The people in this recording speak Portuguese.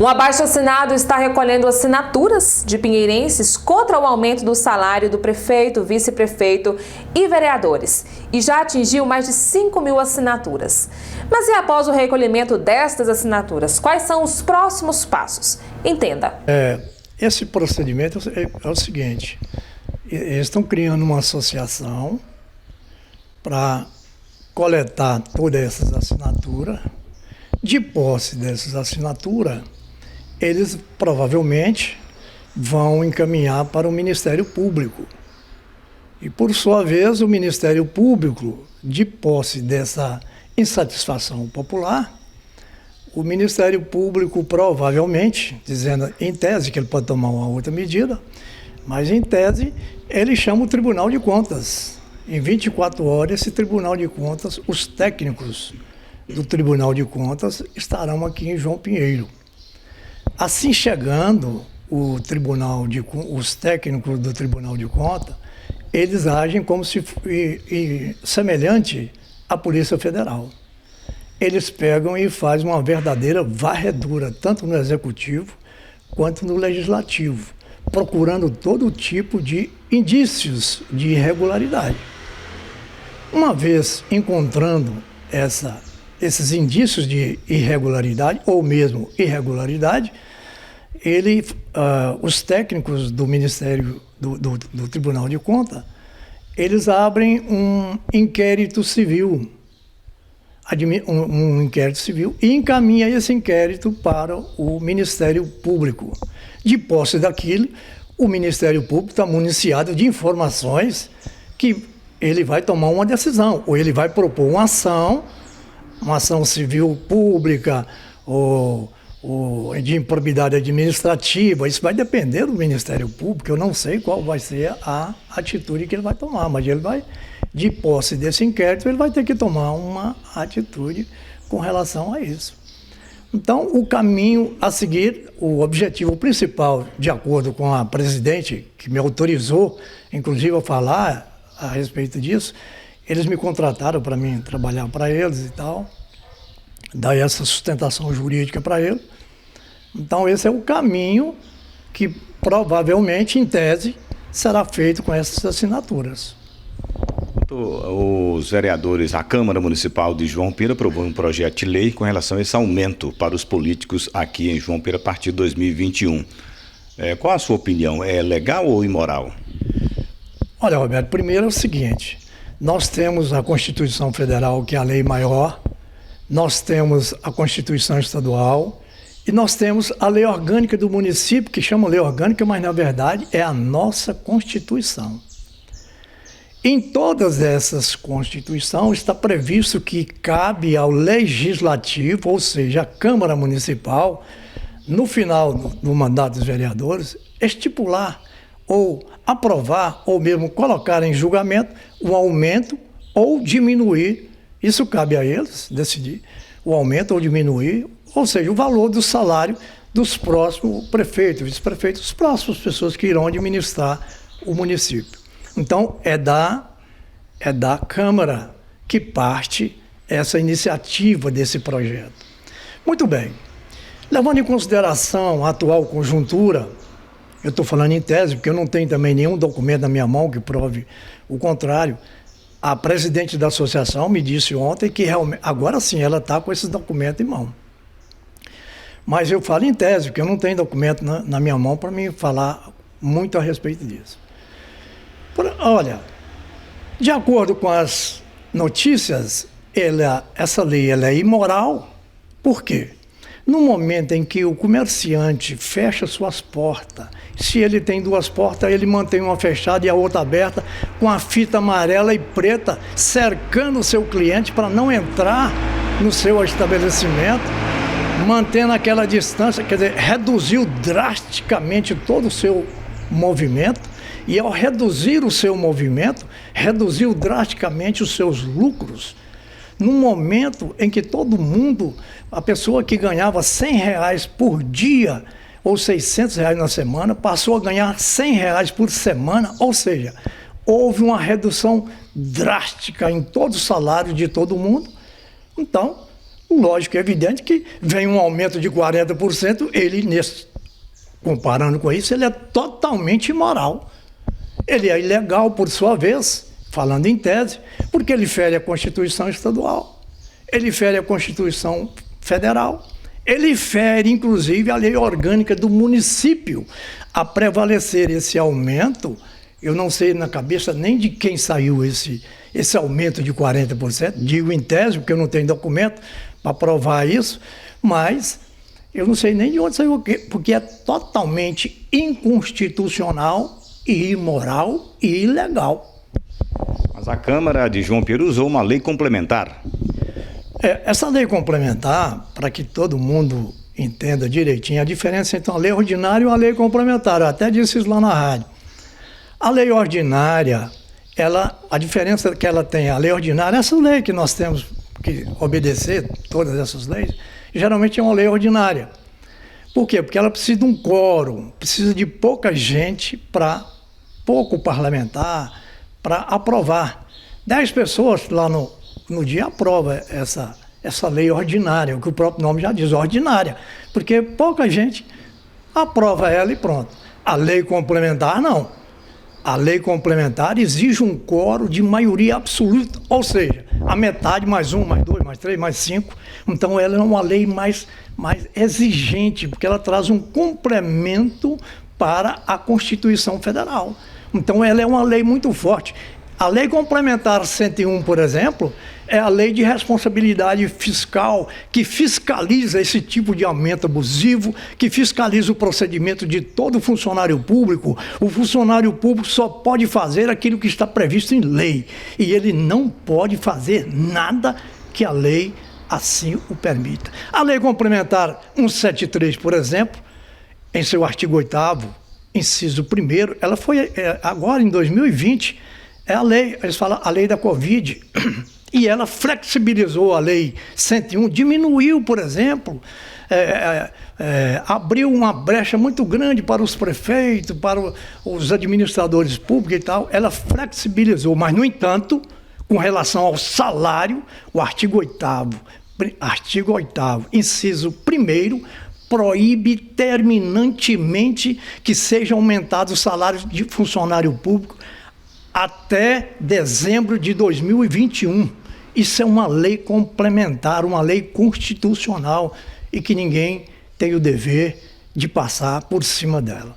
Um abaixo-assinado está recolhendo assinaturas de pinheirenses contra o aumento do salário do prefeito, vice-prefeito e vereadores e já atingiu mais de 5.000 assinaturas. Mas e após o recolhimento destas assinaturas, quais são os próximos passos? Entenda. Esse procedimento é o seguinte: eles estão criando uma associação para coletar todas essas assinaturas. De posse dessas assinaturas, eles provavelmente vão encaminhar para o Ministério Público. E, por sua vez, o Ministério Público, de posse dessa insatisfação popular, o Ministério Público provavelmente, dizendo em tese que ele pode tomar uma outra medida, mas em tese ele chama o Tribunal de Contas. Em 24 horas, esse Tribunal de Contas, os técnicos do Tribunal de Contas estarão aqui em João Pinheiro. Assim chegando os técnicos do Tribunal de Contas, eles agem como se semelhante à Polícia Federal. Eles pegam e fazem uma verdadeira varredura, tanto no Executivo quanto no Legislativo, procurando todo tipo de indícios de irregularidade. Uma vez encontrando esses indícios de irregularidade, ou mesmo irregularidade, os técnicos do Ministério do Tribunal de Contas, eles abrem um inquérito civil, e encaminha esse inquérito para o Ministério Público. De posse daquilo, o Ministério Público está municiado de informações que ele vai tomar uma decisão, ou ele vai propor uma ação civil pública, ou de improbidade administrativa. Isso vai depender do Ministério Público. Eu não sei qual vai ser a atitude que ele vai tomar, mas ele vai, de posse desse inquérito, ele vai ter que tomar uma atitude com relação a isso. Então, o caminho a seguir, o objetivo principal, de acordo com a presidente, que me autorizou, inclusive, a falar a respeito disso, eles me contrataram para mim trabalhar para eles e tal, dar essa sustentação jurídica para eles. Então, esse é o caminho que provavelmente, em tese, será feito com essas assinaturas. Os vereadores, a Câmara Municipal de João Pinheiro aprovou um projeto de lei com relação a esse aumento para os políticos aqui em João Pinheiro a partir de 2021. Qual a sua opinião? É legal ou imoral? Olha, Roberto, primeiro é o seguinte: nós temos a Constituição Federal, que é a lei maior, nós temos a Constituição Estadual e nós temos a lei orgânica do município, que chama lei orgânica, mas na verdade é a nossa Constituição. Em todas essas Constituições está previsto que cabe ao Legislativo, ou seja, a Câmara Municipal, no final do mandato dos vereadores, estipular ou aprovar, ou mesmo colocar em julgamento o aumento ou diminuir. Isso cabe a eles decidir o aumento ou diminuir, ou seja, o valor do salário dos próximos prefeitos, vice-prefeitos, as próximas pessoas que irão administrar o município. Então, é da Câmara que parte essa iniciativa desse projeto. Muito bem. Levando em consideração a atual conjuntura, eu estou falando em tese, porque eu não tenho também nenhum documento na minha mão que prove o contrário. A presidente da associação me disse ontem que realmente, agora sim, ela está com esses documentos em mão. Mas eu falo em tese, porque eu não tenho documento na minha mão para me falar muito a respeito disso. Olha, de acordo com as notícias, essa lei é imoral. Por quê? No momento em que o comerciante fecha suas portas, se ele tem duas portas, ele mantém uma fechada e a outra aberta, com a fita amarela e preta, cercando o seu cliente para não entrar no seu estabelecimento, mantendo aquela distância, quer dizer, reduziu drasticamente todo o seu movimento, e ao reduzir o seu movimento, reduziu drasticamente os seus lucros. No momento em que todo mundo, a pessoa que ganhava R$100 por dia ou R$600 na semana, passou a ganhar R$100 por semana, ou seja, houve uma redução drástica em todo o salário de todo mundo. Então, Lógico e evidente que vem um aumento de 40%, comparando com isso, ele é totalmente imoral. Ele é ilegal, por sua vez, falando em tese, porque ele fere a Constituição Estadual, ele fere a Constituição Federal, ele fere, inclusive, a lei orgânica do município. A prevalecer esse aumento, eu não sei na cabeça nem de quem saiu esse aumento de 40%, digo em tese, porque eu não tenho documento para provar isso, mas eu não sei nem de onde saiu o quê, porque é totalmente inconstitucional, imoral e ilegal. Mas a Câmara de João Pessoa usou uma lei complementar. Essa lei complementar, para que todo mundo entenda direitinho a diferença entre uma lei ordinária e uma lei complementar, eu até disse isso lá na rádio. A lei ordinária, a diferença que ela tem, a lei ordinária, essa lei que nós temos que obedecer, todas essas leis, geralmente é uma lei ordinária. Por quê? Porque ela precisa de um quórum, precisa de pouca gente pouco parlamentar, para aprovar. 10 pessoas lá no dia aprova essa lei ordinária, o que o próprio nome já diz, ordinária, porque pouca gente aprova ela e pronto. A lei complementar, não. A lei complementar exige um quórum de maioria absoluta, ou seja, a metade, mais 1, mais 2, mais 3, mais 5. Então ela é uma lei mais exigente, porque ela traz um complemento para a Constituição Federal. Então ela é uma lei muito forte. A Lei Complementar 101, por exemplo, é a lei de responsabilidade fiscal que fiscaliza esse tipo de aumento abusivo, que fiscaliza o procedimento de todo funcionário público. O funcionário público só pode fazer aquilo que está previsto em lei e ele não pode fazer nada que a lei assim o permita. A Lei Complementar 173, por exemplo, em seu artigo 8º, inciso 1º, ela foi agora em 2020, a lei, eles falam a lei da Covid, e ela flexibilizou a lei 101, diminuiu, por exemplo, abriu uma brecha muito grande para os prefeitos, para os administradores públicos e tal, ela flexibilizou, mas, no entanto, com relação ao salário, o artigo 8º, inciso 1º, proíbe terminantemente que sejam aumentados os salários de funcionário público até dezembro de 2021. Isso é uma lei complementar, uma lei constitucional e que ninguém tem o dever de passar por cima dela.